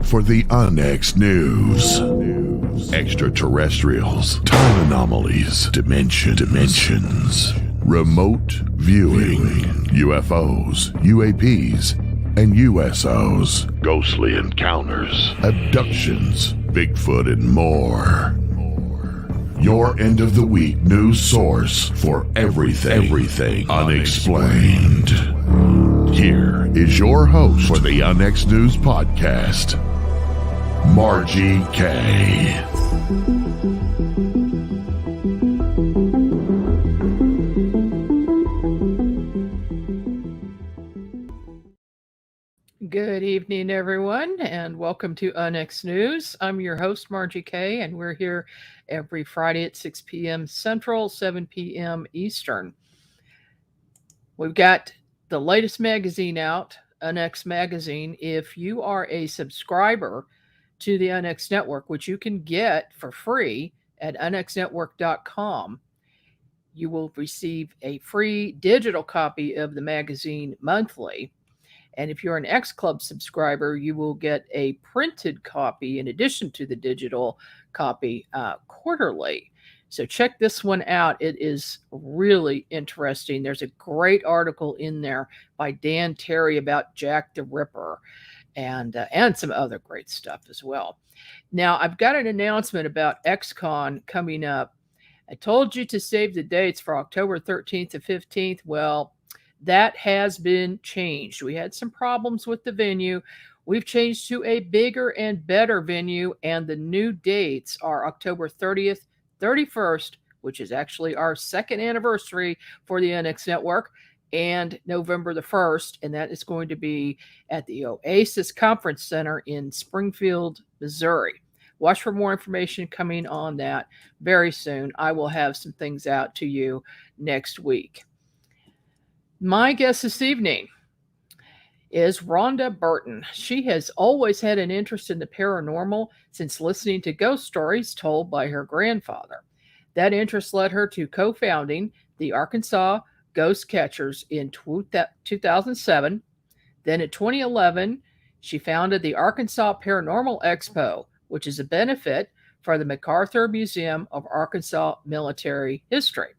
for the UNX News. Extraterrestrials, time anomalies, dimensions, remote viewing, UFOs, UAPs, and USOs, ghostly encounters, abductions, Bigfoot, and more. Your end of the week news source for everything unexplained. Here is your host for the UNX News podcast, Margie K. Good evening, everyone, and welcome to UNX News. I'm your host, Margie K., and we're here every Friday at 6 p.m. Central, 7 p.m. Eastern. We've got the latest magazine out, UNX Magazine. If you are a subscriber to the UNX Network, which you can get for free at unxnetwork.com, you will receive a free digital copy of the magazine monthly. And if you're an X Club subscriber, you will get a printed copy in addition to the digital copy quarterly. So check this one out. It is really interesting. There's a great article in there by Dan Terry about Jack the Ripper and some other great stuff as well. Now, I've got an announcement about XCon coming up. I told you to save the dates for October 13th to 15th. Well, that has been changed. We had some problems with the venue. We've changed to a bigger and better venue, and the new dates are October 30th, 31st, which is actually our second anniversary for the NX Network, and November the 1st, and that is going to be at the Oasis Conference Center in Springfield, Missouri. Watch for more information coming on that very soon. I will have some things out to you next week. My guest this evening is Rhonda Burton. She has always had an interest in the paranormal since listening to ghost stories told by her grandfather. That interest led her to co-founding the Arkansas Ghost Catchers in 2007. Then in 2011, she founded the Arkansas Paranormal Expo, which is a benefit for the MacArthur Museum of Arkansas Military History.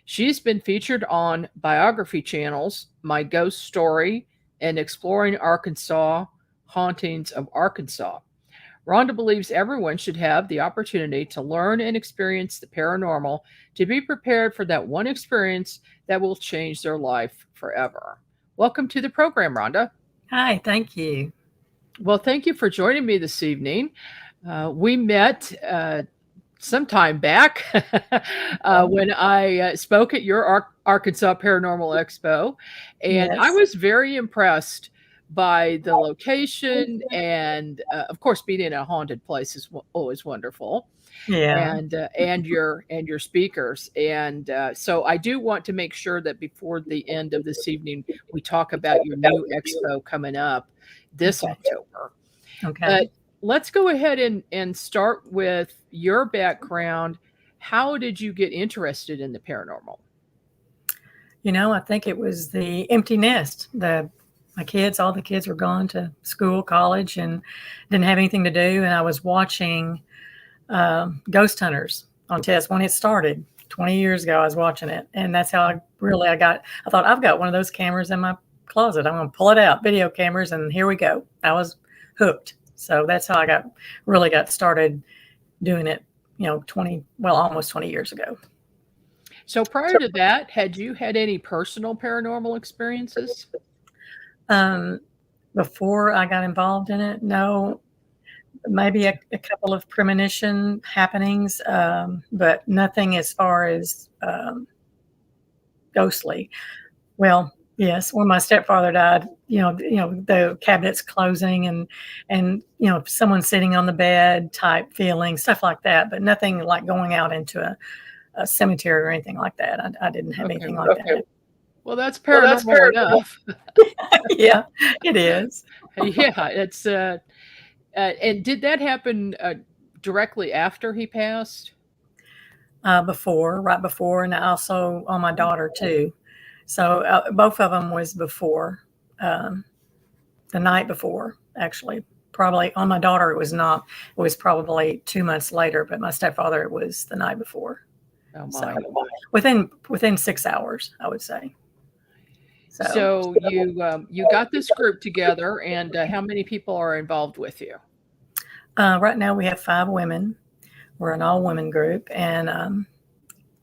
She's been featured on Biography channels, My Ghost Story, and Exploring Arkansas, Hauntings of Arkansas. Rhonda believes everyone should have the opportunity to learn and experience the paranormal, to be prepared for that one experience that will change their life forever. Welcome to the program, Rhonda. Hi, thank you. Well, thank you for joining me this evening. We met some time back when I spoke at your Arkansas Paranormal Expo, and yes. I was very impressed by the location, and of course, being in a haunted place is always wonderful. Yeah, and your speakers, and so I do want to make sure that before the end of this evening, we talk about your new expo coming up this October. Okay. Let's go ahead and start with your background. How did you get interested in the paranormal? You know, I think it was the empty nest. All the kids were gone to school, college, and didn't have anything to do. And I was watching Ghost Hunters on test when it started 20 years ago. I was watching it. And that's how I thought, I've got one of those cameras in my closet. I'm going to pull it out, video cameras, and here we go. I was hooked. So that's how I got started doing it, almost 20 years ago. So prior to that, had you had any personal paranormal experiences? Before I got involved in it, no. Maybe a couple of premonition happenings, but nothing as far as ghostly. Well, yes, when my stepfather died, the cabinets closing and someone sitting on the bed type feeling, stuff like that, but nothing like going out into a cemetery or anything like that. I didn't have anything like that. Well, that's paranormal enough. Yeah, it is. Yeah, it's and did that happen directly after he passed? Right before, and also on my daughter too. So both of them was before, the night before, actually. probably on my daughter. It was not. It was probably 2 months later, but my stepfather, it was the night before. Oh So my. within 6 hours, I would say. So you got this group together, and how many people are involved with you? Right now we have 5 women. We're an all-women group, and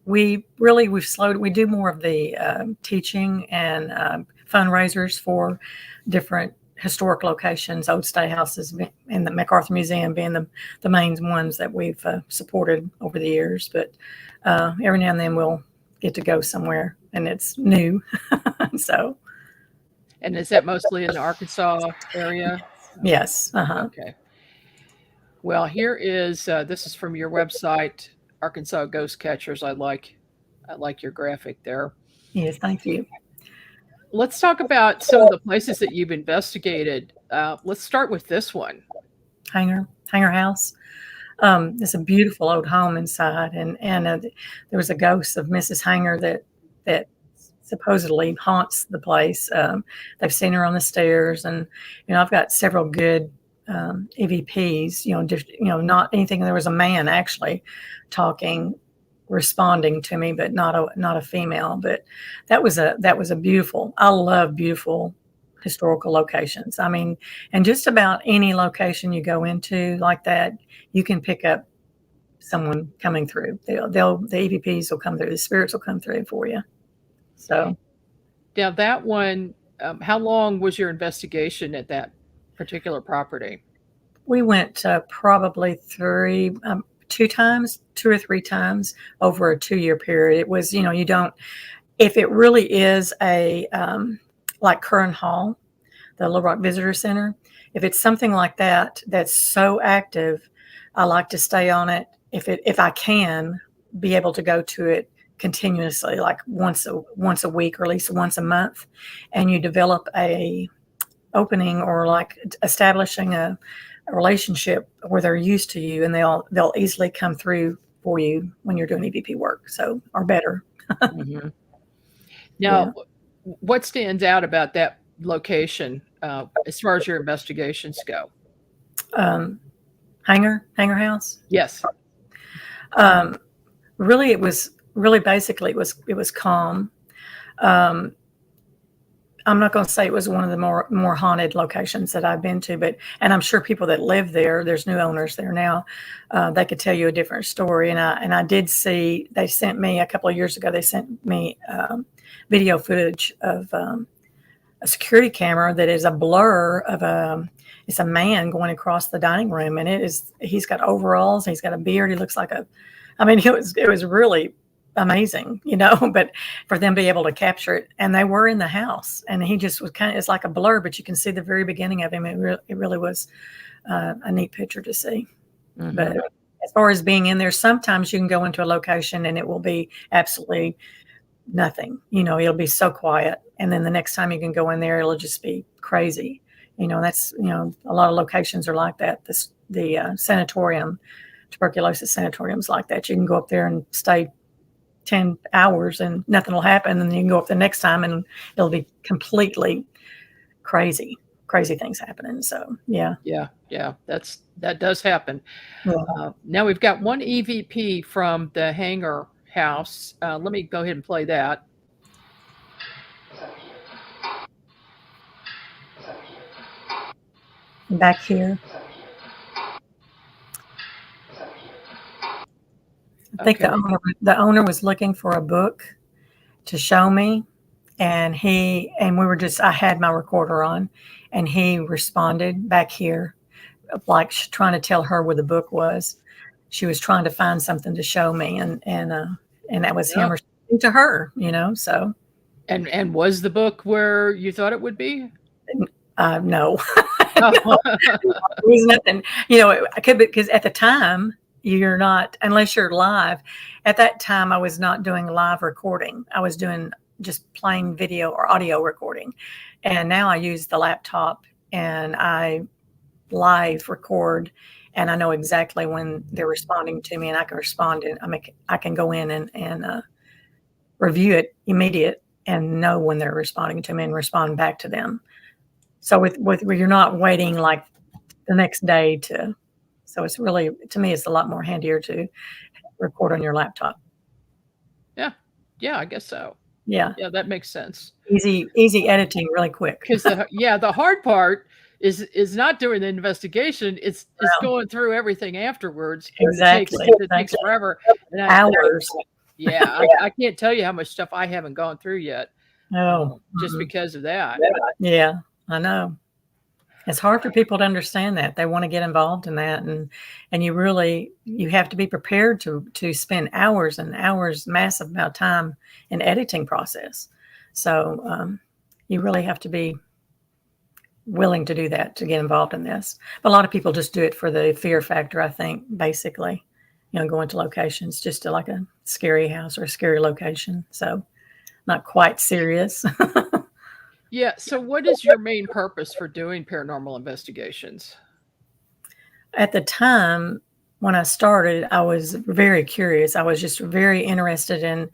we do more of the teaching and fundraisers for different historic locations, old stay houses, and the MacArthur Museum being the main ones that we've supported over the years. But every now and then we'll get to go somewhere, and it's new. So. And is that mostly in the Arkansas area? Yes. Uh-huh. Okay. Well, here is this is from your website, Arkansas Ghost Catchers. I like your graphic there. Yes, thank you. Let's talk about some of the places that you've investigated. Let's start with this one. Hanger House. It's a beautiful old home inside, and there was a ghost of Mrs. Hanger that supposedly haunts the place. They've seen her on the stairs, and I've got several good EVPs. Not anything. There was a man actually talking, responding to me, but not a female. But that was a beautiful. I love beautiful historical locations. I mean, and just about any location you go into like that, you can pick up someone coming through. The EVPs will come through. The spirits will come through for you. So now that one, how long was your investigation at that particular property? We went probably 2 or 3 times over a 2-year period. It was, you don't, if it really is a, like Curran Hall, the Little Rock Visitor Center, if it's something like that, that's so active, I like to stay on it. If I can be able to go to it continuously, like once a week or at least once a month, and you develop a opening or like establishing a relationship where they're used to you, and they'll easily come through for you when you're doing EVP work. So, or better. Mm-hmm. Now, what stands out about that location as far as your investigations go? Hanger House. Yes. Really, basically it was calm. I'm not going to say it was one of the more haunted locations that I've been to, and I'm sure people that live there, there's new owners there now, they could tell you a different story. And I did see, they sent me a couple of years ago, they sent me video footage of a security camera that is a blur of it's a man going across the dining room, and he's got overalls, he's got a beard, he looks like it was really amazing, but for them to be able to capture it, and they were in the house, and he just was it's like a blur, but you can see the very beginning of him. It really was a neat picture to see. Mm-hmm. But as far as being in there, sometimes you can go into a location and it will be absolutely nothing, it'll be so quiet, and then the next time you can go in there, it'll just be crazy. That's a lot of locations are like that. The sanatorium, tuberculosis sanatoriums like that. You can go up there and stay 10 hours and nothing will happen. And then you can go up the next time and it'll be completely crazy things happening. So, yeah. That does happen. Yeah. Now we've got one EVP from the Hanger House. Let me go ahead and play that. Back here. I think the owner was looking for a book to show me, and I had my recorder on, and he responded back here, like trying to tell her where the book was. She was trying to find something to show me, and that was him responding to her, so. And was the book where you thought it would be? No. It was nothing, I could, because at the time, you're not, unless you're live. At that time, I was not doing live recording. I was doing just plain video or audio recording. And now I use the laptop and I live record, and I know exactly when they're responding to me, and I can respond, and I can go in and review it immediate and know when they're responding to me and respond back to them. So with you're not waiting like the next day so it's really, to me, it's a lot more handier to record on your laptop. Yeah. Yeah, I guess so. Yeah. Yeah, that makes sense. Easy editing, really quick. Because the hard part is not doing the investigation. It's going through everything afterwards. Exactly. It takes forever. And Hours. I can't tell you how much stuff I haven't gone through yet. Just because of that. Yeah, I know. It's hard for people to understand that. They want to get involved in that, and you have to be prepared to spend hours and hours, massive amount of time in editing process. So you really have to be willing to do that to get involved in this. But a lot of people just do it for the fear factor, I think, basically, going to locations just to like a scary house or a scary location. So not quite serious. Yeah. So what is your main purpose for doing paranormal investigations? At the time when I started, I was very curious. I was just very interested in,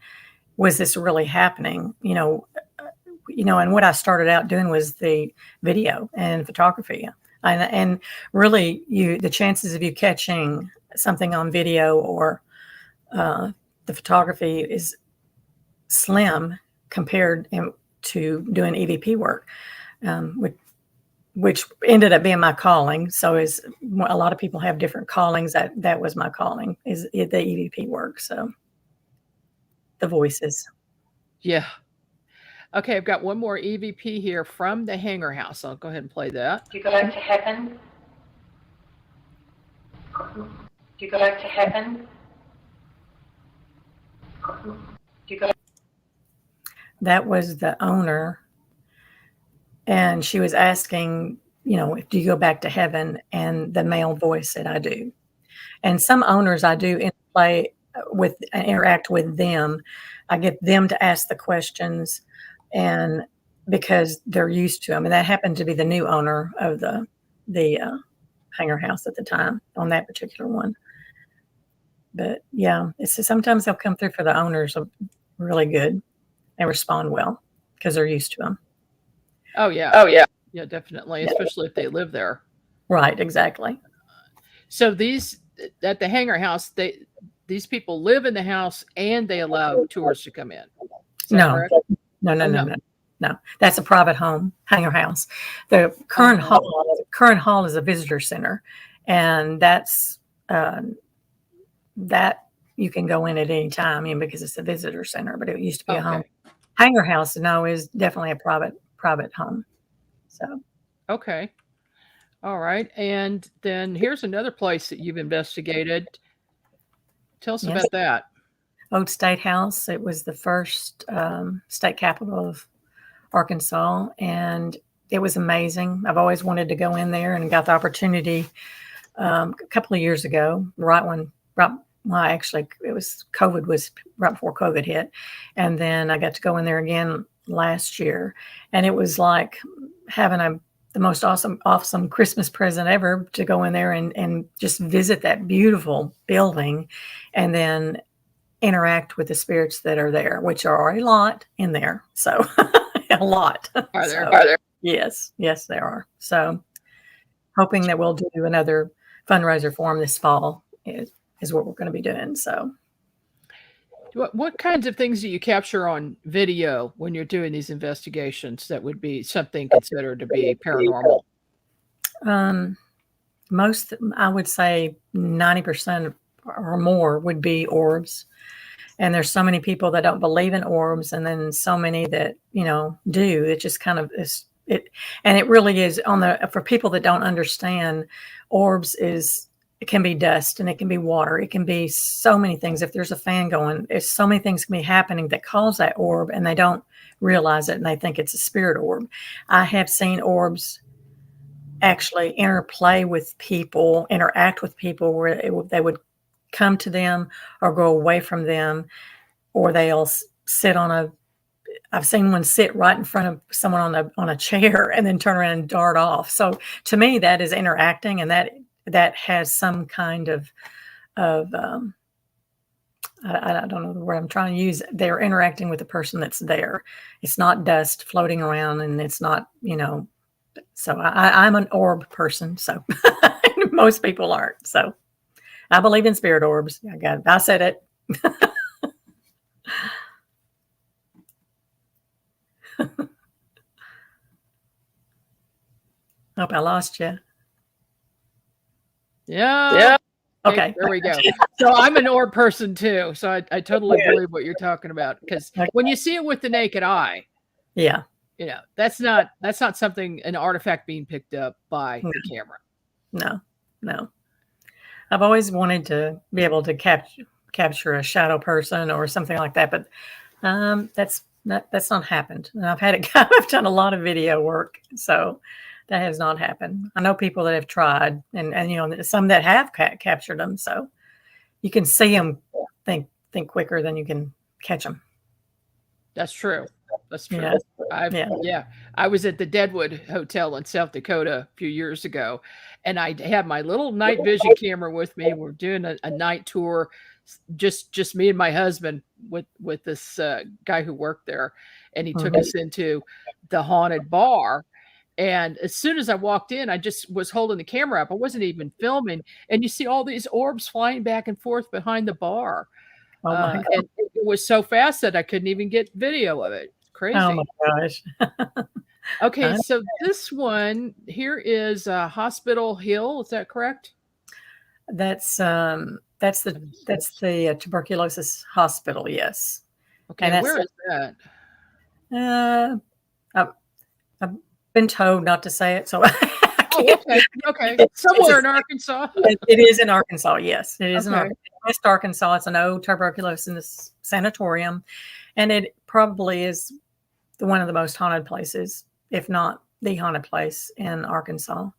was this really happening? And what I started out doing was the video and photography. And really, the chances of you catching something on video or the photography is slim compared to doing EVP work, which ended up being my calling. So a lot of people have different callings. That was my calling, is the EVP work. So the voices. Yeah. Okay, I've got one more EVP here from the Hanger House. I'll go ahead and play that. Do you go back to heaven? Do you go back to heaven? Do you go? That was the owner, and she was asking, do you go back to heaven? And the male voice said, I do. And some owners I do interplay with, interact with them. I get them to ask the questions, and because they're used to them. And that happened to be the new owner of the Hanger House at the time on that particular one. But yeah, sometimes they'll come through for the owners are really good. They respond well because they're used to them. Oh yeah, yeah, definitely, especially if they live there. Right, exactly. So these at the Hanger House, these people live in the house and they allow tours to come in. No. That's a private home, Hanger House. The current hall is a visitor center, and that's that you can go in at any time, because it's a visitor center. But it used to be a home. Hanger House, is definitely a private home. So. Okay. All right. And then here's another place that you've investigated. Tell us about that. Old State House. It was the first state capital of Arkansas, and it was amazing. I've always wanted to go in there, and got the opportunity a couple of years ago, it was COVID, was right before COVID hit. And then I got to go in there again last year, and it was like having the most awesome Christmas present ever, to go in there and just visit that beautiful building, and then interact with the spirits that are there, which are a lot in there. So a lot. Are there? Are there? Yes, there are. So hoping that we'll do another fundraiser for them this fall is what we're going to be doing. So what kinds of things do you capture on video when you're doing these investigations that would be something considered to be paranormal? Most, I would say 90% or more would be orbs. And there's so many people that don't believe in orbs, and then so many that, do. It just kind of is it. And it really is for people that don't understand, orbs it can be dust, and it can be water. It can be so many things. If there's a fan going, there's so many things can be happening that cause that orb, and they don't realize it, and they think it's a spirit orb. I have seen orbs actually interplay with people, interact with people, where they would come to them or go away from them, or they'll sit I've seen one sit right in front of someone on a chair and then turn around and dart off. So to me, that is interacting, and that has some kind of I don't know the word I'm trying to use. They're interacting with the person that's there. It's not dust floating around, and it's not, So I'm an orb person. So most people aren't. So I believe in spirit orbs. I said it. Hope I lost you. Yeah. Okay. There we go. So I'm an orb person too. So I totally believe what you're talking about, because when you see it with the naked eye, Yeah. that's not something, an artifact being picked up by the camera. No. I've always wanted to be able to capture a shadow person or something like that, but that's not happened. And I've done a lot of video work, so that has not happened. I know people that have tried, and some that have captured them. So you can see them think quicker than you can catch them. That's true. That's true. Yeah. I was at the Deadwood Hotel in South Dakota a few years ago, and I had my little night vision camera with me. We're doing a night tour, just me and my husband with this guy who worked there, and he took us into the haunted bar. And as soon as I walked in, I just was holding the camera up. I wasn't even filming, and you see all these orbs flying back and forth behind the bar. Oh my God. And it was so fast that I couldn't even get video of it. It's crazy. Oh my gosh. Okay, so this one here is Hospital Hill. Is that correct? That's the tuberculosis hospital. Yes. Okay, and where is that? I've been told not to say it, so. Okay. Somewhere in Arkansas. It is in Arkansas. Yes, it is in Okay. West Arkansas. It's an old tuberculosis sanatorium, and it probably is one of the most haunted places, if not the haunted place in Arkansas.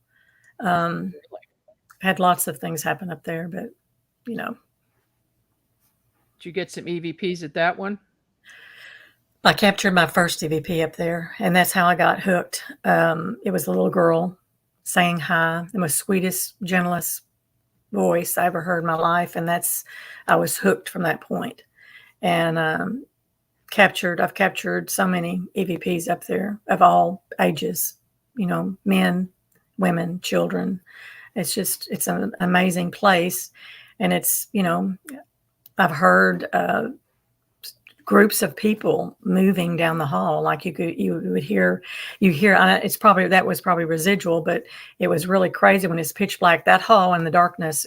Had lots of things happen up there, but Did you get some EVPs at that one? I captured my first EVP up there, and that's how I got hooked. It was a little girl saying hi, the most sweetest, gentlest voice I ever heard in my life, and I was hooked from that point. And I've captured so many EVPs up there of all ages, men, women, children. It's an amazing place, and I've heard groups of people moving down the hall. Like you would hear, that was probably residual, but it was really crazy when it's pitch black. That hall in the darkness,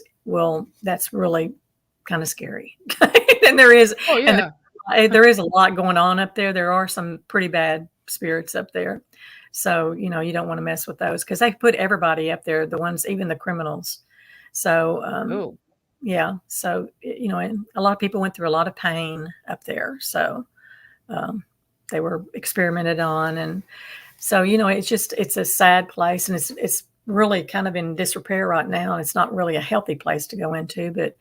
that's really kind of scary. And there is, there is a lot going on up there. There are some pretty bad spirits up there. So, you don't want to mess with those, because they put everybody up there, the ones, even the criminals. So, yeah. So, and a lot of people went through a lot of pain up there. So they were experimented on. And so, it's a sad place, and it's really kind of in disrepair right now. And it's not really a healthy place to go into, but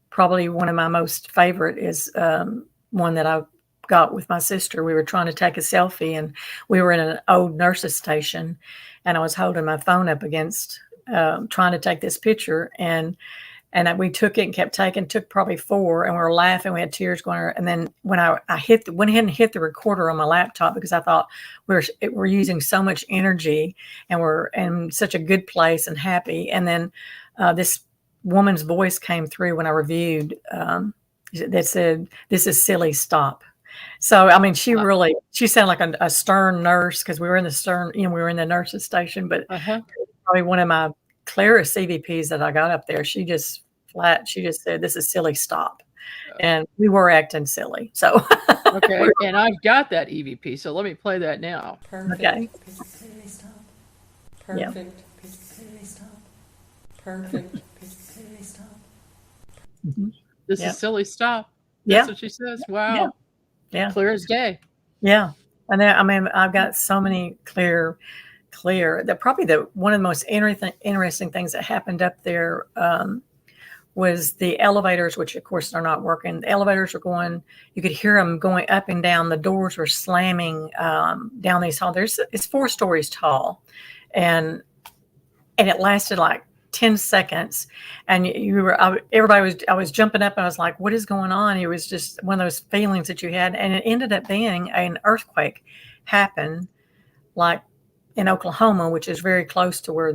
probably one of my most favorite is one that I got with my sister. We were trying to take a selfie, and we were in an old nurse's station, and I was holding my phone up against trying to take this picture, and we took it and kept taking, took probably 4, and we were laughing. We had tears going. And then when I went ahead and hit the recorder on my laptop, because I thought we're using so much energy, and we're in such a good place and happy. And then this woman's voice came through when I reviewed that said, "This is silly, stop." So, I mean, she sounded like a stern nurse, because we were in the nurse's station, but probably one of my clearest CVPs that I got up there. She just said, "This is silly, stop." And we were acting silly. So, okay. And I've got that EVP. So let me play that now. Perfect. Okay. Silly, stop. Perfect. Yeah. Silly, stop. Perfect. Silly, stop. This is silly, stop. Yeah. That's what she says. Wow. Yeah. Clear as day. Yeah. And then, I mean, I've got so many clear, that probably one of the most interesting things that happened up there was the elevators, which of course are not working. The elevators were going, you could hear them going up and down. The doors were slamming down these halls. It's 4 stories tall, and it lasted like 10 seconds. And I was jumping up, and I was like, what is going on? It was just one of those feelings that you had. And it ended up being an earthquake happened like in Oklahoma, which is very close to where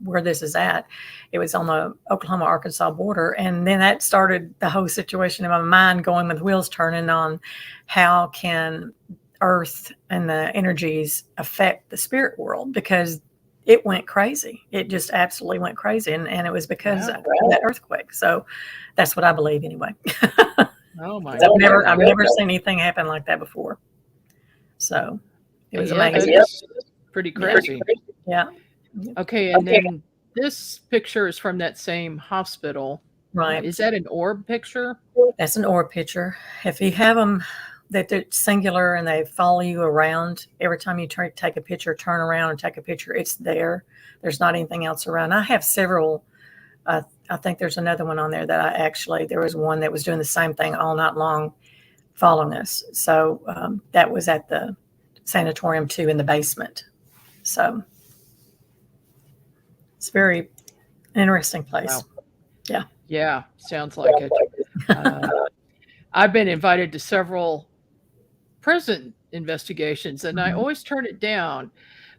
where this is at. It was on the Oklahoma-Arkansas border, and then that started the whole situation in my mind going with wheels turning on how can Earth and the energies affect the spirit world, because it went crazy. It just absolutely went crazy, and it was because of that earthquake. So that's what I believe anyway. Oh my! I've never seen anything happen like that before. So it was amazing. That's pretty crazy. Yeah. Okay, and then this picture is from that same hospital. Right. Is that an orb picture? That's an orb picture. If you have them that they're singular and they follow you around, every time you take a picture, turn around and take a picture, it's there. There's not anything else around. I have several. I think there's another one on there that there was one that was doing the same thing all night long following us. So that was at the sanatorium too, in the basement. So it's very interesting place. Wow. Yeah. Yeah, sounds like it. I've been invited to several prison investigations, and I always turn it down.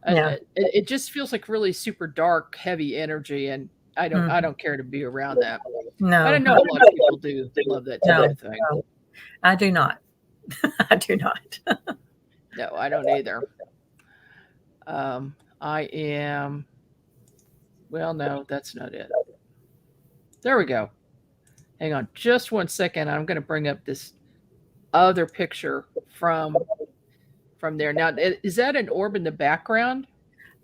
It just feels like really super dark, heavy energy, and I don't care to be around that. No, I don't know, a lot of people do love that type of thing. No, I do not. I do not. No, I don't either. I am. Well, no, that's not it. There we go. Hang on just one second. I'm going to bring up this other picture from there. Now, is that an orb in the background?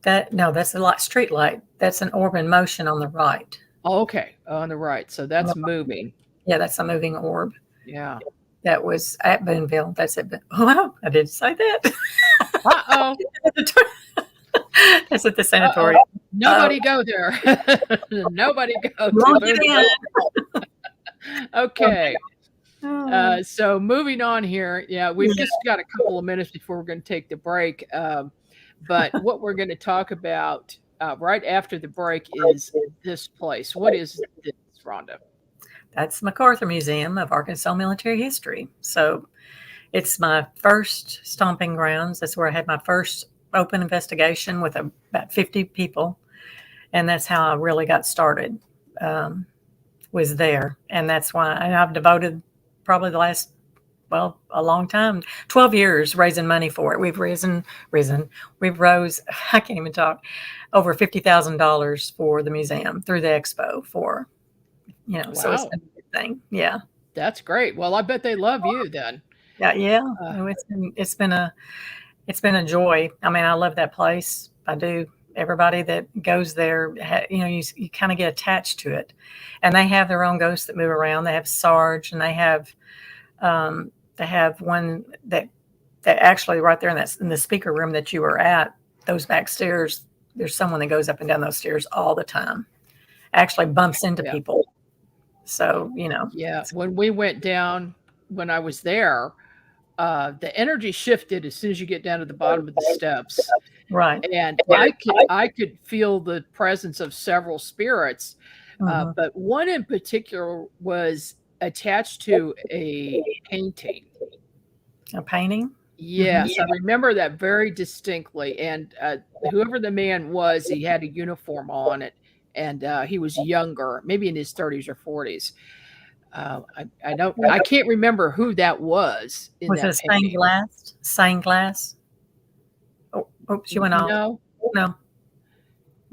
That's a street light. That's an orb in motion on the right. Oh, okay. On the right. So that's moving. Yeah, that's a moving orb. Yeah. That was at Boonville. That's it. Wow, I didn't say that. Uh-oh. That's at the sanatorium. Nobody go there. Nobody go to Boonville. Okay. So moving on here. Yeah, we've just got a couple of minutes before we're going to take the break. But what we're going to talk about right after the break is this place. What is this, Rhonda? That's MacArthur Museum of Arkansas Military History. So it's my first stomping grounds. That's where I had my first open investigation with about 50 people. And that's how I really got started, was there. And that's why I've devoted probably the last, a long time, 12 years raising money for it. We've rose, I can't even talk, over $50,000 for the museum through the expo for, Wow. So it's been a good thing. Yeah. That's great. Well, I bet they love you then. Yeah. It's been a joy. I mean, I love that place. I do. Everybody that goes there, you kind of get attached to it, and they have their own ghosts that move around. They have Sarge, and they have one that actually right there in the speaker room that you were at, those back stairs, there's someone that goes up and down those stairs all the time, actually bumps into people. So, Yeah. When we went down, when I was there, the energy shifted as soon as you get down to the bottom of the steps. Right. And I could feel the presence of several spirits, but one in particular was attached to a painting. A painting? Yes, I remember that very distinctly. And whoever the man was, he had a uniform on it, and he was younger, maybe in his 30s or 40s. I can't remember who that was. Was it stained glass? Oh, oops, you went off. No.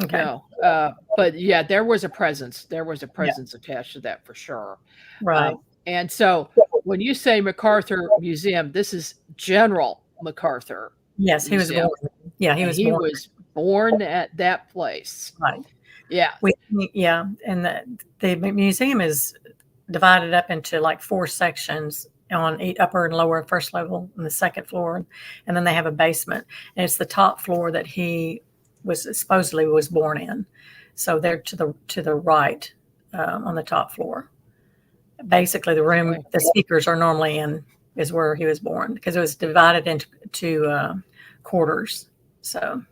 Okay. No. But yeah, there was a presence. There was a presence attached to that for sure. Right. And so when you say MacArthur Museum, this is General MacArthur. Yes, he was born. Yeah, he was born at that place. Right. Yeah. And the museum is divided up into like 4 sections on each upper and lower, first level and the second floor, and then they have a basement, and it's the top floor that he supposedly was born in. So they're to the right on the top floor. Basically, the room the speakers are normally in is where he was born, because it was divided into quarters. So,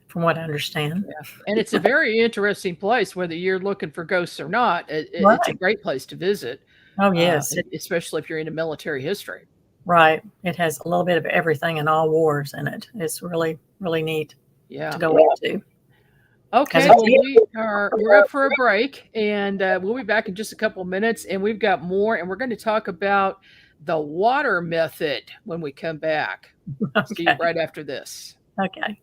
from what I understand, and it's a very interesting place. Whether you're looking for ghosts or not, it's a great place to visit. Oh yes, especially if you're into military history. Right. It has a little bit of everything in all wars in it. It's really, really neat. Yeah. to go into. Okay, That's well, we're up for a break, and we'll be back in just a couple minutes, and we've got more, and we're going to talk about the water method when we come back. See you Okay. right after this. Okay.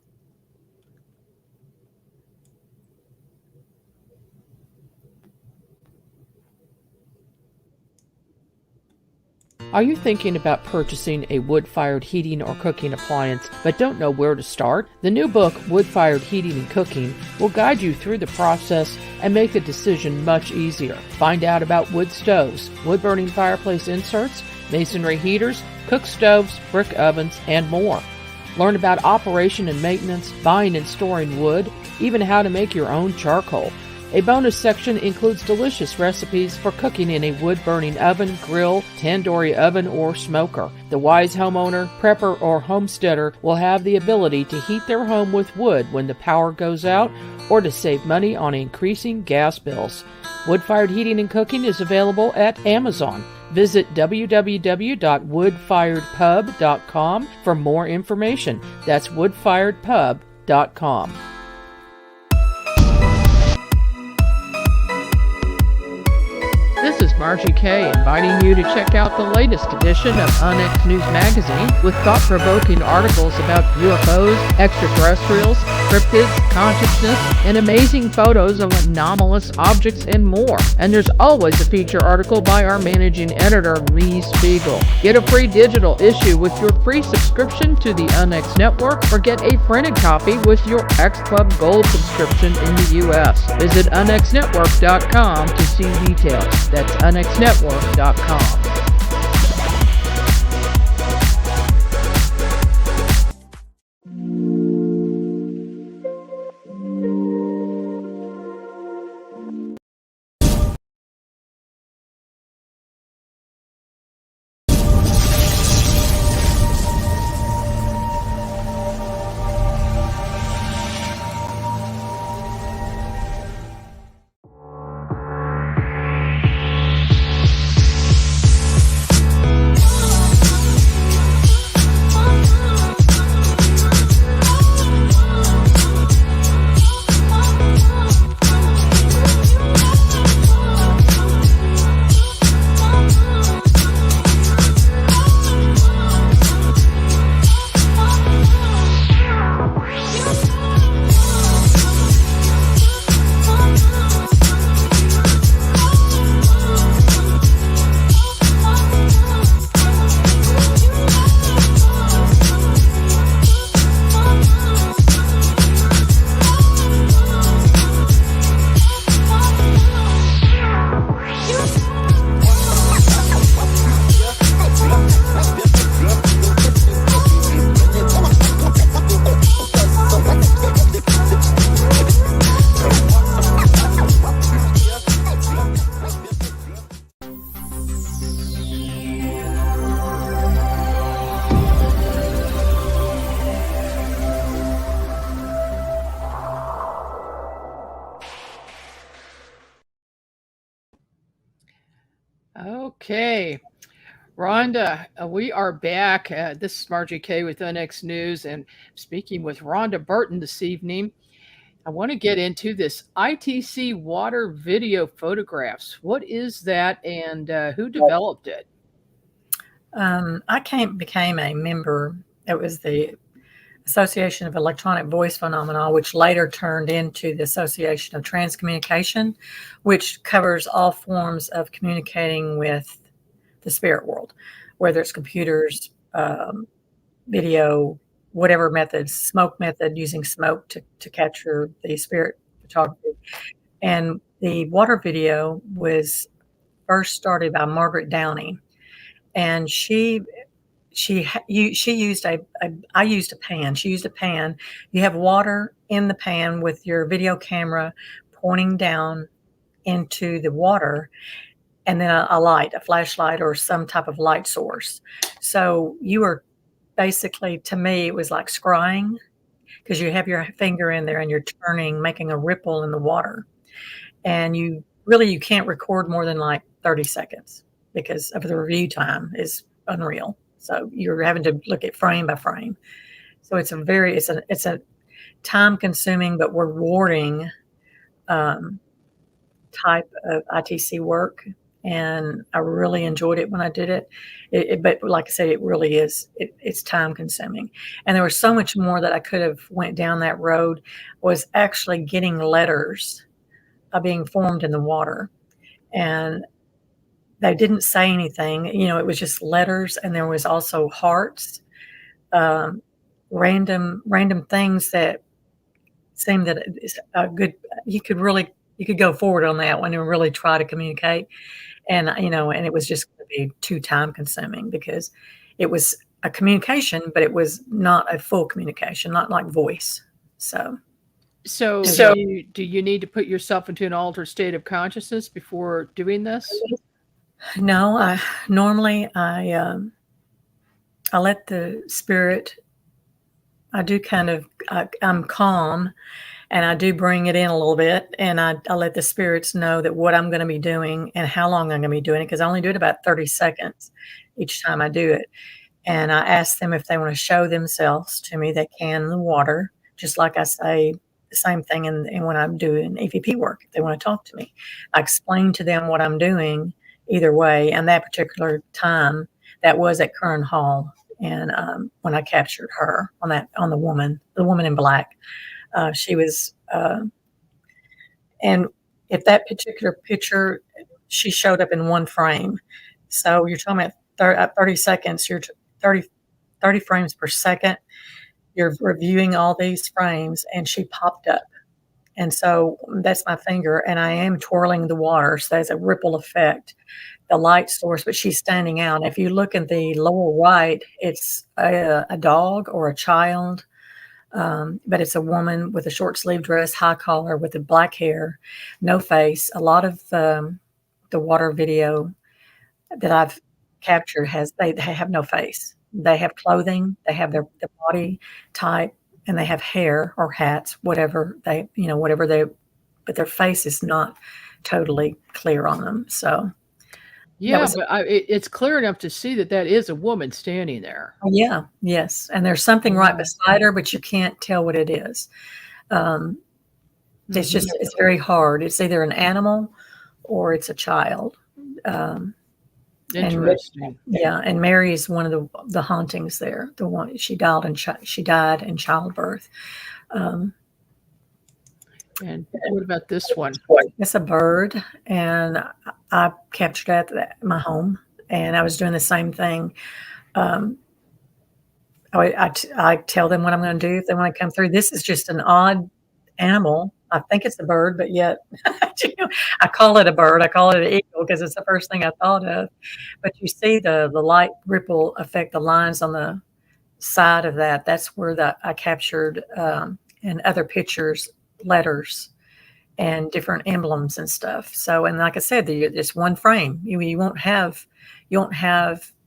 Are you thinking about purchasing a wood-fired heating or cooking appliance but don't know where to start? The new book, Wood-Fired Heating and Cooking, will guide you through the process and make the decision much easier. Find out about wood stoves, wood-burning fireplace inserts, masonry heaters, cook stoves, brick ovens, and more. Learn about operation and maintenance, buying and storing wood, even how to make your own charcoal. A bonus section includes delicious recipes for cooking in a wood-burning oven, grill, tandoori oven, or smoker. The wise homeowner, prepper, or homesteader will have the ability to heat their home with wood when the power goes out or to save money on increasing gas bills. Wood-fired heating and cooking is available at Amazon. Visit www.woodfiredpub.com for more information. That's woodfiredpub.com. This is Margie Kay inviting you to check out the latest edition of Onyx News Magazine with thought-provoking articles about UFOs, extraterrestrials, cryptids, consciousness, and amazing photos of anomalous objects and more. And there's always a feature article by our managing editor, Lee Spiegel. Get a free digital issue with your free subscription to the Onyx Network, or get a printed copy with your X Club Gold subscription in the U.S. Visit onyxnetwork.com to see details. That's onyxnetwork.com. Okay, Rhonda, we are back. This is Margie Kay with NX News, and speaking with Rhonda Burton this evening. I want to get into this ITC water video photographs. What is that, and who developed it? Became a member. It was the Association of Electronic Voice Phenomena, which later turned into the Association of Transcommunication, which covers all forms of communicating with the spirit world, whether it's computers, video, whatever methods, smoke method, using smoke to capture the spirit photography. And the water video was first started by Margaret Downey, and she used I used a pan. She used a pan. You have water in the pan with your video camera pointing down into the water, and then a flashlight or some type of light source. So you were basically, to me, it was like scrying, because you have your finger in there and you're turning, making a ripple in the water. And you can't record more than like 30 seconds because of the review time is unreal. So you're having to look at frame by frame. So it's time-consuming but rewarding type of ITC work, and I really enjoyed it when I did it. But like I said, it really is. It's time-consuming, and there was so much more that I could have went down that road. Was actually getting letters being formed in the water, and they didn't say anything. It was just letters, and there was also hearts, random things that seemed that it's a good. You could go forward on that one and really try to communicate. And and it was just going to be too time consuming because it was a communication, but it was not a full communication, not like voice. So So, So- do you need to put yourself into an altered state of consciousness before doing this? no, I let the spirit. I do I'm calm, and I do bring it in a little bit, and I let the spirits know that what I'm going to be doing and how long I'm going to be doing it, because I only do it about 30 seconds each time I do it. And I ask them if they want to show themselves to me. They can in the water, just like I say the same thing in when I'm doing EVP work. If they want to talk to me, I explain to them what I'm doing either way. And that particular time, that was at Curran Hall, and when I captured her on the woman in black. She was, and if that particular picture, she showed up in one frame. So you're talking about 30 seconds, 30 frames per second. You're reviewing all these frames, and she popped up. And so that's my finger, and I am twirling the water. So there's a ripple effect, the light source, but she's standing out. If you look at the lower right, it's a dog or a child. But it's a woman with a short sleeve dress, high collar, with the black hair, no face. A lot of the water video that I've captured they have no face. They have clothing, they have their body type, and they have hair or hats, whatever but their face is not totally clear on them. So Yeah, was- but it's clear enough to see that is a woman standing there. yeah, yes, and there's something right Wow. beside her, but you can't tell what it is. It's Mhm. just, it's very hard. It's either an animal or it's a child. Interesting. Yeah, and Mary is one of the hauntings there. The one she died in childbirth. And what about this one? It's a bird, and I captured it at my home, and I was doing the same thing. I tell them what I'm going to do if they want to come through. This is just an odd animal. I think it's a bird, but yet I call it a bird. I call it an eagle because it's the first thing I thought of. But you see the light ripple affect the lines on the side of that. That's where I captured in other pictures letters and different emblems and stuff. So, and like I said, it's one frame. You won't have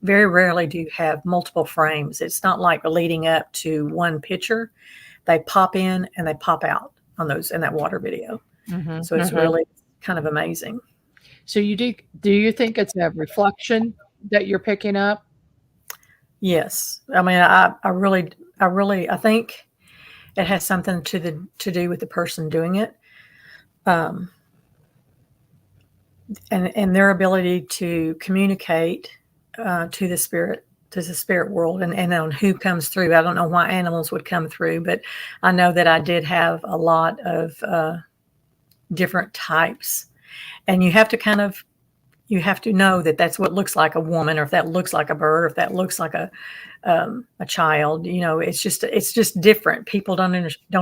very rarely do you have multiple frames. It's not like leading up to one picture. They pop in and they pop out on those in that water video. Mhm. So it's really kind of amazing. So do you think it's a reflection that you're picking up? Yes. I mean, I really think it has something to do with the person doing it. And their ability to communicate to the spirit world, and on who comes through. I don't know why animals would come through, but I know that I did have a lot of different types, and you have to know that that's what looks like a woman, or if that looks like a bird, or if that looks like a child. It's just different. People don't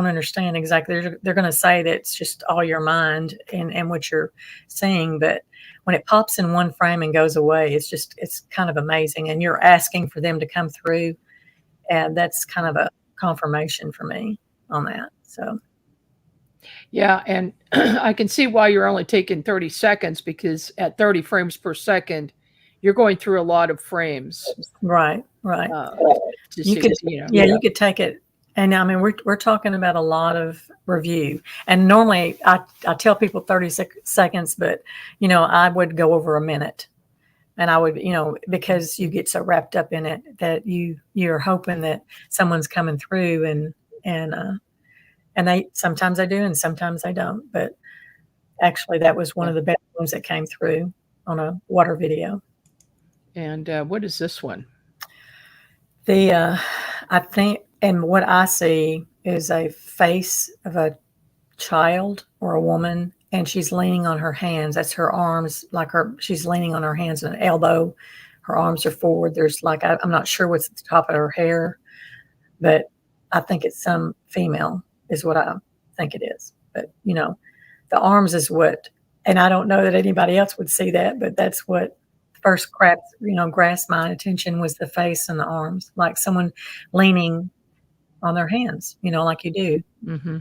understand exactly. They're going to say that it's just all your mind and what you're seeing, but when it pops in one frame and goes away, it's kind of amazing. And you're asking for them to come through, and that's kind of a confirmation for me on that. So Yeah, and I can see why you're only taking 30 seconds, because at 30 frames per second, you're going through a lot of frames. right. To You see, could, you you could take it. And I mean, we're talking about a lot of review. And normally I tell people 30 seconds, but, I would go over a minute. And I would, because you get so wrapped up in it that you're hoping that someone's coming through and And sometimes they do and sometimes they don't. But actually, that was one of the best ones that came through on a water video. And what is this one? I think, and what I see is a face of a child or a woman, and she's leaning on her hands. That's her arms, she's leaning on her hands and an elbow. Her arms are forward. There's I'm not sure what's at the top of her hair, but I think it's some female is what I think it is. But, the arms is what, and I don't know that anybody else would see that, but that's what first grasped my attention was the face and the arms, like someone leaning on their hands, like you do. Mm-hmm.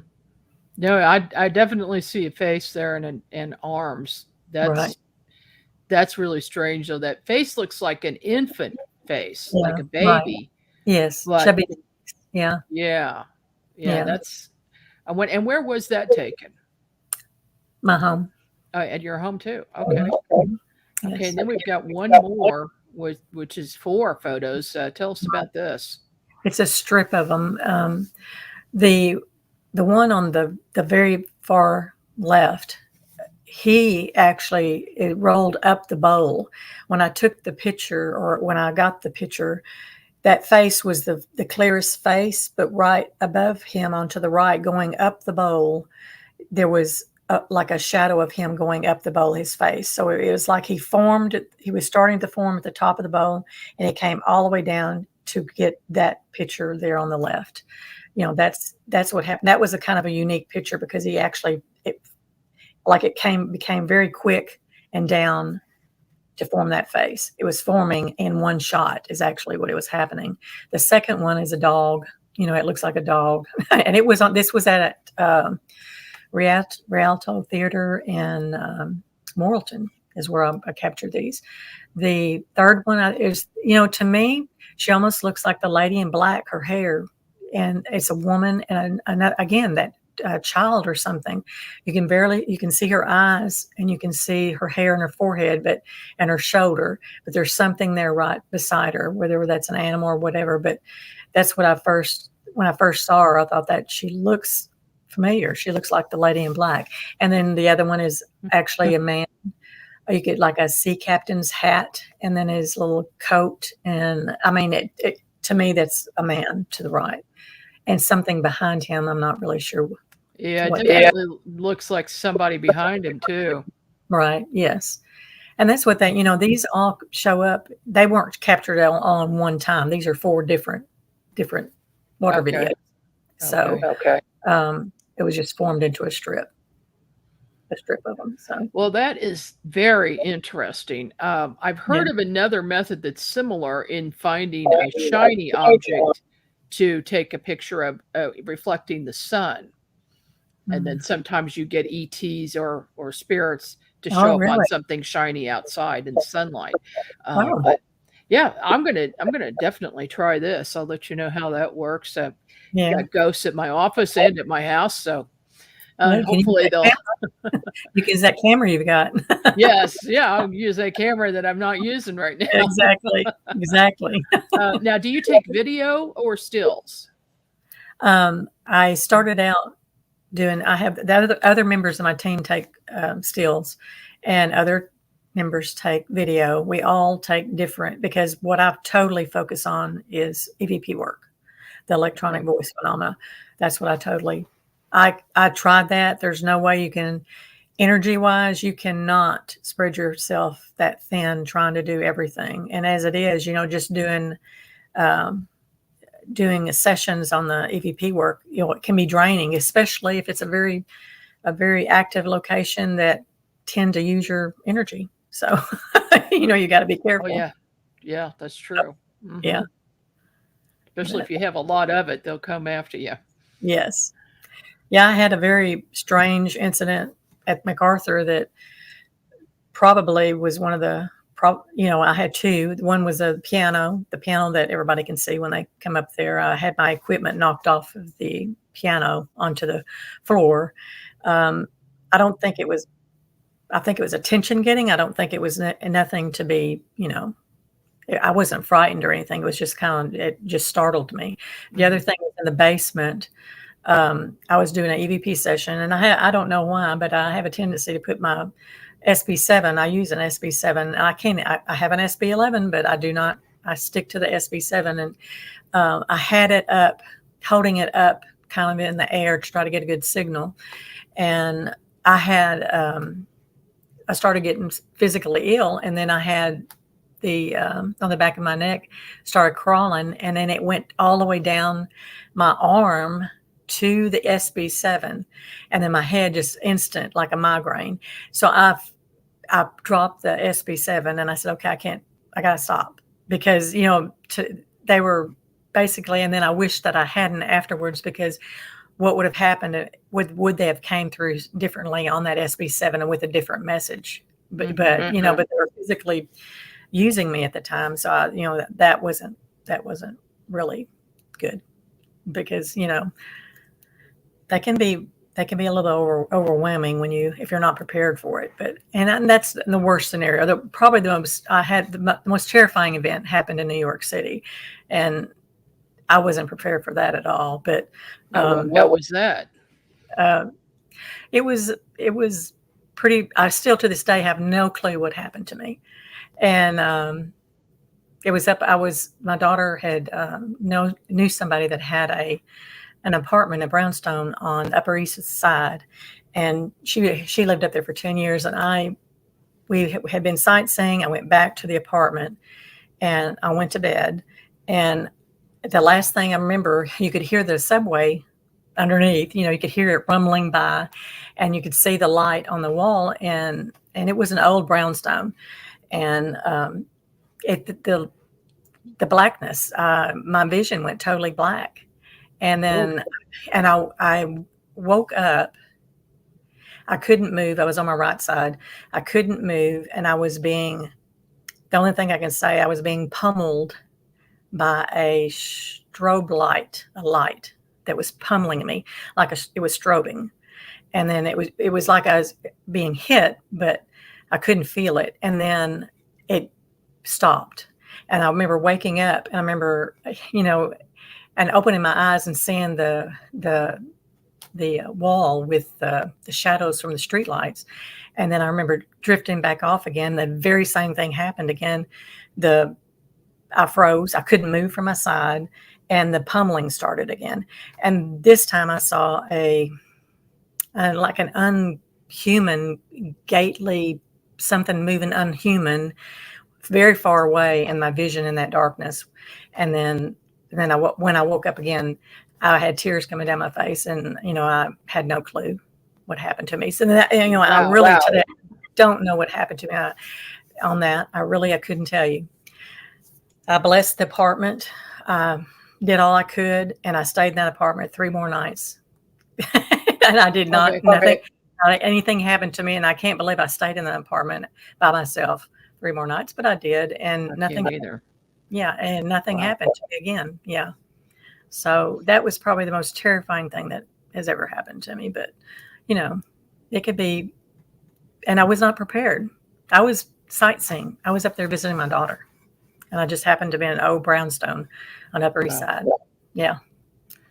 No, I definitely see a face there and arms. That's really strange, though. That face looks like an infant face, like a baby. Right. Yes, chubby. Yeah. Yeah. That's. And where was that taken? My home. At your home too. Okay. Yes. Okay. And then we've got one more, which is 4 photos. Tell us about this. It's a strip of them. The one on the very far left, he actually rolled up the bowl. When I took the picture, or when I got the picture, that face was the clearest face, but right above him onto the right, going up the bowl, there was like a shadow of him going up the bowl, his face. So it was like he was starting to form at the top of the bowl, and it came all the way down to get that picture there on the left. That's what happened. That was a kind of a unique picture because he actually, became very quick and down to form that face. It was forming in one shot is actually what it was happening. The second one is a dog. It looks like a dog. And this was at Rialto Theater in Morrilton is where I captured these. The third one is, to me, she almost looks like the lady in black, her hair. And it's a woman, and again, that child or something. You can see her eyes, and you can see her hair and her forehead, and her shoulder. But there's something there right beside her, whether that's an animal or whatever. But that's what when I first saw her, I thought that she looks familiar. She looks like the lady in black. And then the other one is actually a man. You get like a sea captain's hat, and then his little coat. And I mean, to me, that's a man to the right. And something behind him, I'm not really sure. Yeah, it definitely looks like somebody behind him too. Right, yes. And that's what these all show up. They weren't captured on one time. These are 4 different water videos. So it was just formed into a strip of them. So, well, that is very interesting. I've heard of another method that's similar in finding a shiny object to take a picture of reflecting the sun. And then sometimes you get ETs or spirits to show up on something shiny outside in the sunlight. But yeah, I'm gonna definitely try this. I'll let you know how that works. Got ghosts at my office and at my house, so hopefully they'll. You can use that camera you've got. Yes, I'll use a camera that I'm not using right now. Exactly. Now, do you take video or stills? I started out I have the other members of my team take stills, and other members take video. We all take different, because what I totally focus on is EVP work, the electronic voice phenomena. That's what I tried that. There's no way you can, energy-wise, you cannot spread yourself that thin trying to do everything. And as it is, just doing sessions on the EVP work, it can be draining, especially if it's a very active location that tend to use your energy. So, you got to be careful. Oh, yeah, that's true. Mm-hmm. Yeah. Especially if you have a lot of it, they'll come after you. Yes. Yeah, I had a very strange incident at MacArthur that probably was one of the, I had 2. One was the piano that everybody can see when they come up there. I had my equipment knocked off of the piano onto the floor. I think it was attention getting. I don't think it was nothing to be, I wasn't frightened or anything. It was just it just startled me. The other thing was in the basement, I was doing an EVP session, and I don't know why, but I have a tendency to put my SB7. I use an SB7, and I have an SB11, but I do not. I stick to the SB7, and I had it up, holding it up, kind of in the air to try to get a good signal, and I had. I started getting physically ill, and then I had the on the back of my neck started crawling, and then it went all the way down my arm to the SB7, and then my head just instant like a migraine. So I dropped the SB7, and I said, okay, I gotta stop, because they were basically, and then I wish that I hadn't afterwards, because what would have happened, would they have came through differently on that SB7 and with a different message, but but they were physically using me at the time, so that wasn't really good, because they can be a little overwhelming if you're not prepared for it. And that's the worst scenario. Probably the most terrifying event happened in New York City, and I wasn't prepared for that at all. But what was that? It was pretty. I still to this day have no clue what happened to me, and it was up. My daughter had knew somebody that had an apartment in Brownstone on Upper East Side, and she lived up there for 10 years, and we had been sightseeing. I went back to the apartment, and I went to bed, and the last thing I remember, you could hear the subway underneath. You could hear it rumbling by, and you could see the light on the wall, and it was an old brownstone, and the blackness. My vision went totally black, and then I woke up. I couldn't move. I was on my right side. I couldn't move, and the only thing I can say, I was being pummeled by a strobe light, a light that was pummeling me, it was strobing. And then it was like I was being hit, but I couldn't feel it. And then it stopped. And I remember waking up, and I remember, and opening my eyes and seeing the wall with the shadows from the streetlights. And then I remember drifting back off again. The very same thing happened again. I froze. I couldn't move from my side, and the pummeling started again. And this time I saw like an unhuman, gately, something moving unhuman, very far away in my vision in that darkness. And then when I woke up again, I had tears coming down my face, and I had no clue what happened to me. So that I really today don't know what happened to me on that. I couldn't tell you. I blessed the apartment, did all I could, and I stayed in that apartment 3 more nights. And I did not, anything happened to me, and I can't believe I stayed in that apartment by myself 3 more nights, but I did, and nothing either. Yeah, and nothing happened to me again. Yeah. So that was probably the most terrifying thing that has ever happened to me. But, it could be, and I was not prepared. I was sightseeing. I was up there visiting my daughter, and I just happened to be in an old brownstone on Upper East Side. Yeah.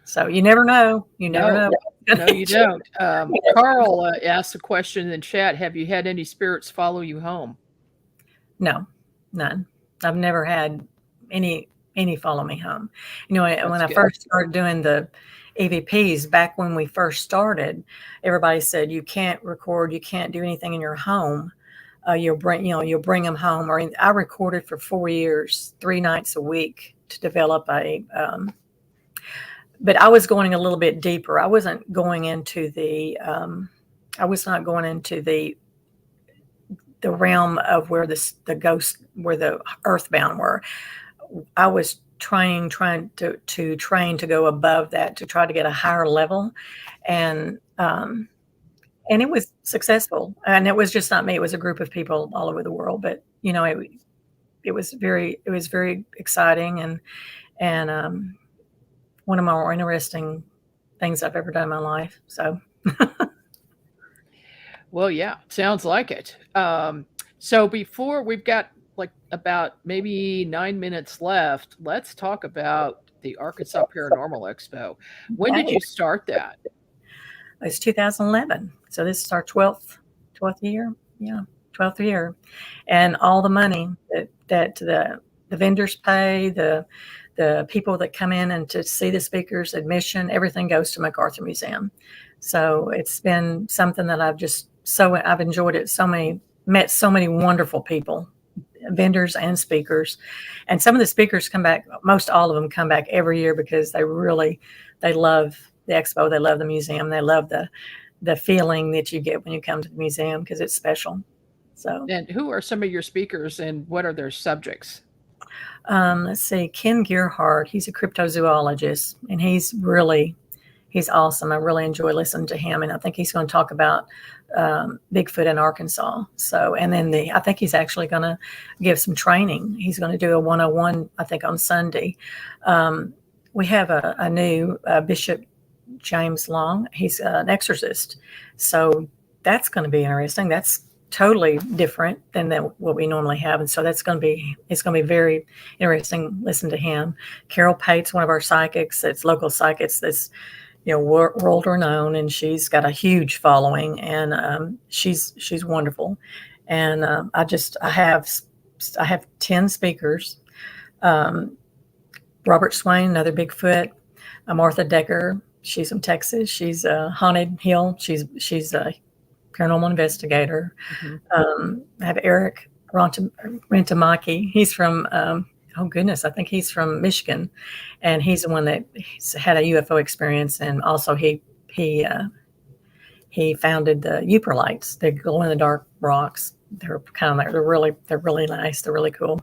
So you never know. You never know. No, you don't. Carl asked a question in the chat. Have you had any spirits follow you home? No, none. I've never had any follow me home. When I first started doing the EVPs, back when we first started, everybody said you can't record, you can't do anything in your home. You'll bring them home. I recorded for 4 years, 3 nights a week to develop but I was going a little bit deeper. I wasn't going into the realm of where the ghosts, where the earthbound were. I was trying to train to go above that, to try to get a higher level, and it was successful. And it was just not me; it was a group of people all over the world. But it was very exciting, and one of my more interesting things I've ever done in my life. So, well, yeah, sounds like it. So before we've got like about maybe 9 minutes left, let's talk about the Arkansas Paranormal Expo. When did Okay. you start that? It's 2011. So this is our 12th year. Yeah, 12th year. And all the money that the vendors pay, the people that come in and to see the speakers, admission, everything goes to MacArthur Museum. So it's been something that I've enjoyed it met so many wonderful people, vendors and speakers. And some of the speakers come back, most all of them come back every year because they love the expo, they love the museum, they love the feeling that you get when you come to the museum because it's special. So And who are some of your speakers and what are their subjects? let's see, Ken Gerhardt, he's a cryptozoologist and he's awesome. I really enjoy listening to him, and I think he's going to talk about Bigfoot in Arkansas. So, and then I think he's actually going to give some training. He's going to do a 101, I think, on Sunday. We have a new Bishop James Long. He's an exorcist, so that's going to be interesting. That's totally different than what we normally have, and so it's going to be very interesting. Listen to him. Carol Pate's one of our psychics. That's local psychics. That's world renowned, and she's got a huge following, and she's wonderful. And I have 10 speakers. Robert Swain, another Bigfoot. Martha Decker, she's from Texas. She's a Haunted Hill. She's a paranormal investigator. Mm-hmm. I have Eric Rentamaki. He's from oh goodness, I think he's from Michigan, and he's the one that had a UFO experience, and also he founded the Uperlights, the glow in the dark rocks. They're really nice. They're really cool.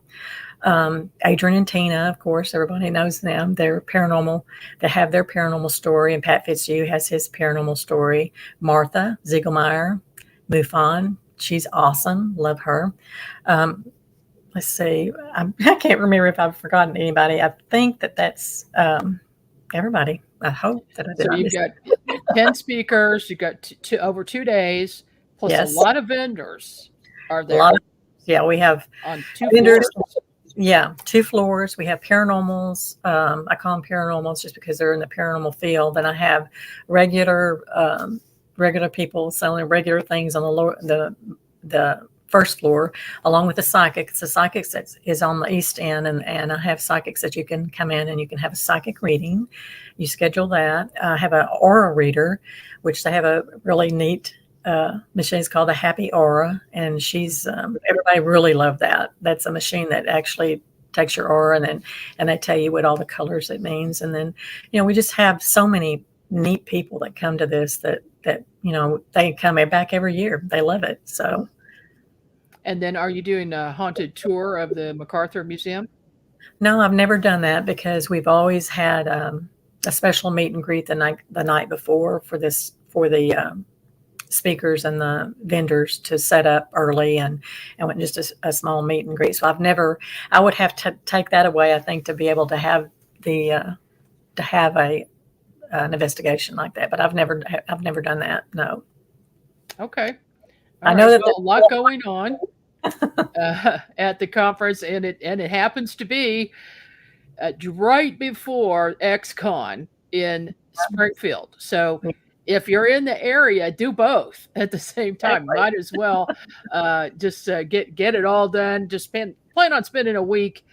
Adrian and Tina, of course, everybody knows them. They're paranormal. They have their paranormal story, and Pat Fitzhugh has his paranormal story. Martha Ziegelmeyer, MUFON, she's awesome. Love her. Let's see. I can't remember if I've forgotten anybody. I think that's everybody. I hope that I did. So you've got 10 speakers. You've got over 2 days, plus Yes. a lot of vendors are there. We have on 2 vendors. floors. Yeah, 2 floors. We have paranormals. I call them paranormals just because they're in the paranormal field. And I have regular people selling regular things on the first floor, along with the psychics. The psychics is on the east end, and I have psychics that you can come in and you can have a psychic reading. You schedule that. I have an aura reader, which they have a really neat machine. It's called the Happy Aura, and she's everybody really loved that. That's a machine that actually takes your aura and they tell you what all the colors it means. And then we just have so many neat people that come to this that they come back every year. They love it. So. And then are you doing a haunted tour of the MacArthur Museum? No, I've never done that because we've always had a special meet and greet the night before for the speakers and the vendors to set up early and went just a small meet and greet. So I would have to take that away, I think, to be able to have an investigation like that. But I've never done that. No. Okay. I know that a lot going on at the conference, and it happens to be right before XCon in Springfield. So if you're in the area, do both at the same time. Might as well just get it all done. Just plan on spending a week,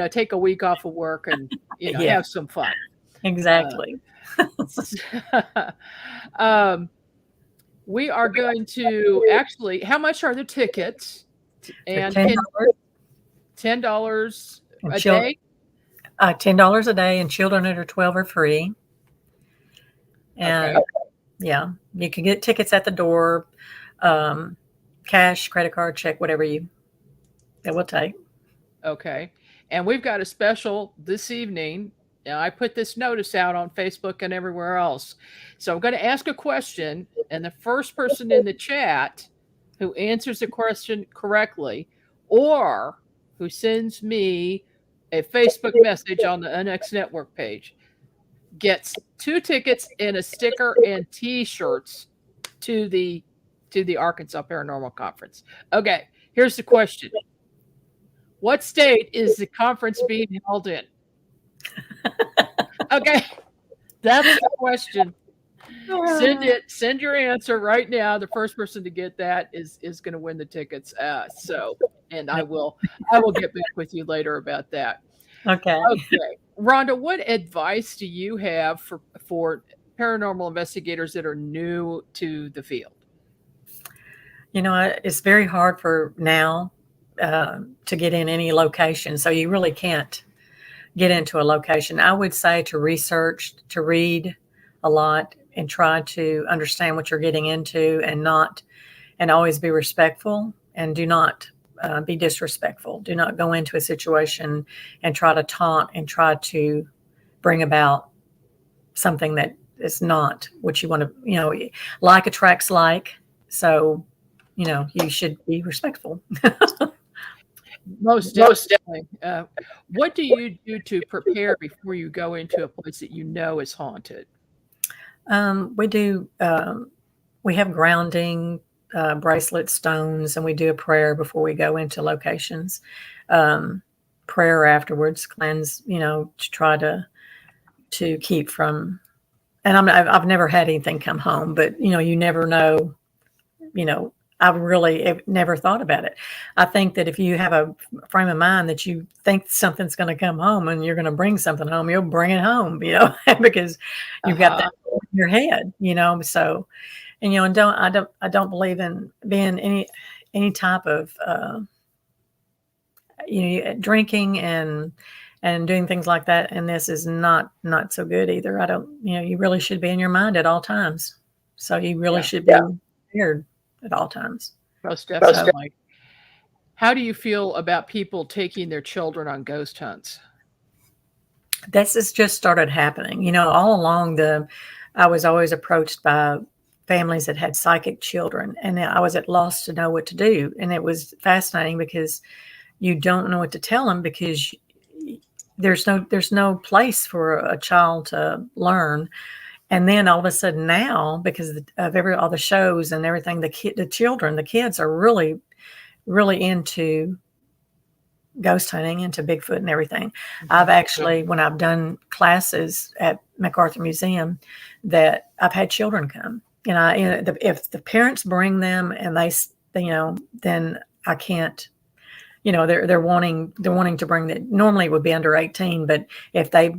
take a week off of work and have some fun. Exactly. We are going to actually, how much are the tickets? And $10 a day? $10 a day, and children under 12 are free. And yeah, you can get tickets at the door, cash, credit card, check, whatever it will take. Okay. And we've got a special this evening. Now, I put this notice out on Facebook and everywhere else. So I'm going to ask a question, and the first person in the chat who answers the question correctly or who sends me a Facebook message on the NX Network page gets 2 tickets and a sticker and T-shirts to the Arkansas Paranormal Conference. Okay, here's the question. What state is the conference being held in? Okay, that's the question. Send your answer right now. The first person to get that is going to win the tickets. And I will get back with you later about that. Okay. Okay, Rhonda, what advice do you have for paranormal investigators that are new to the field? It's very hard for now to get in any location, so you really can't get into a location. I would say to research, to read a lot, and try to understand what you're getting into, and always be respectful, and do not be disrespectful. Do not go into a situation and try to taunt and try to bring about something that is not what you want to. Like attracts like, so you should be respectful. Most definitely. What do you do to prepare before you go into a place that you know is haunted? We do. We have grounding bracelet stones, and we do a prayer before we go into locations. Prayer afterwards, cleanse. To try to keep from. And I've never had anything come home, but you never know. I've really never thought about it. I think that if you have a frame of mind that you think something's going to come home and you're going to bring something home, you'll bring it home, because you've got that in your head, So, and I don't believe in being any type of drinking and doing things like that. And this is not so good either. I don't. You really should be in your mind at all times. So you really should be prepared at all times. Most definitely. How do you feel about people taking their children on ghost hunts? This has just started happening. All along I was always approached by families that had psychic children, and I was at loss to know what to do. And it was fascinating because you don't know what to tell them, because there's no place for a child to learn. And then all of a sudden now, because of all the shows and everything, the kids are really, really into ghost hunting, into Bigfoot and everything. Mm-hmm. I've actually, when I've done classes at MacArthur Museum, that I've had children come. If the parents bring them and then I can't. They're wanting to bring that. Normally it would be under 18, but if they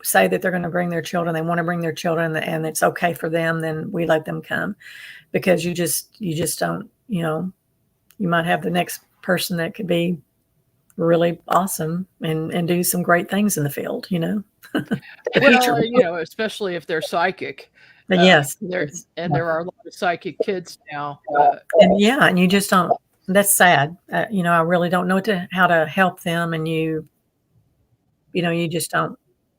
say that they're going to bring their children, they want to bring their children, and it's okay for them, then we let them come, because you just don't, you might have the next person that could be really awesome and do some great things in the field, Well, especially if they're psychic. Yes. There are a lot of psychic kids now. And you just don't, that's sad. I really don't know how to help them. And you just don't,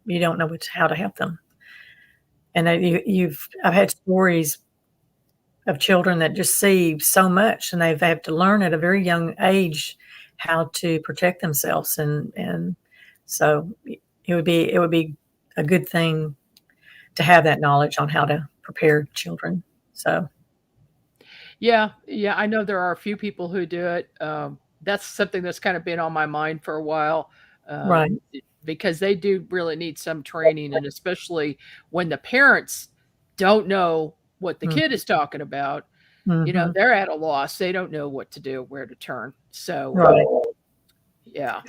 you don't know how to help them. And I've had stories of children that just see so much, and they've had to learn at a very young age how to protect themselves. And so it would be a good thing to have that knowledge on how to prepare children. So. Yeah. I know there are a few people who do it. That's something that's kind of been on my mind for a while. Right. Because they do really need some training, and especially when the parents don't know what the kid is talking about, they're at a loss. They don't know what to do, where to turn. So, right. Yeah.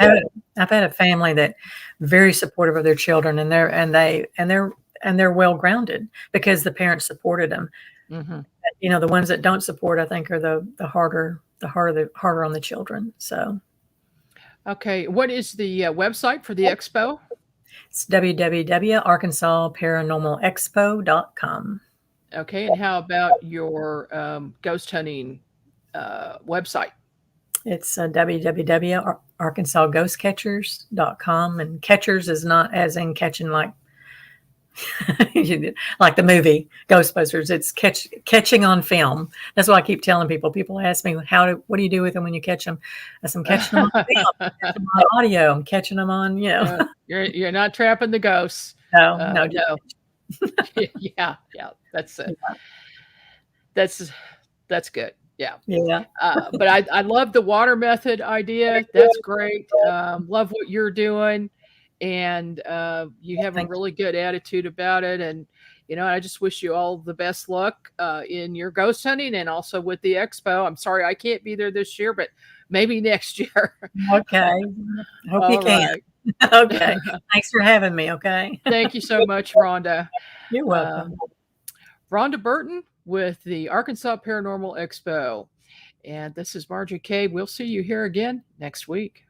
I've had a family that very supportive of their children, and they're well grounded because the parents supported them. Mm-hmm. The ones that don't support, I think, are the harder on the children. So. Okay. What is the website for the expo? It's www.arkansas.paranormalexpo.com. Okay. And how about your ghost hunting website? It's www.arkansasghostcatchers.com. And catchers is not as in catching like like the movie Ghostbusters. It's catching on film. That's what I keep telling people. People ask me, what do you do with them when you catch them? I said, I'm catching them on film. I'm catching them on audio. I'm catching them on, You're not trapping the ghosts. No. Yeah. That's it. That's good. Yeah. But I love the water method idea. That's great. Love what you're doing. and you have a Thank really good attitude about it. And I just wish you all the best luck in your ghost hunting and also with the expo. I'm sorry I can't be there this year, but maybe next year. you. Okay. Hope you All can. right. Okay. Thanks for having me. Okay. Thank you so much, Rhonda. You're welcome. Rhonda Burton with the Arkansas Paranormal Expo. And this is Margie K. We'll see you here again next week.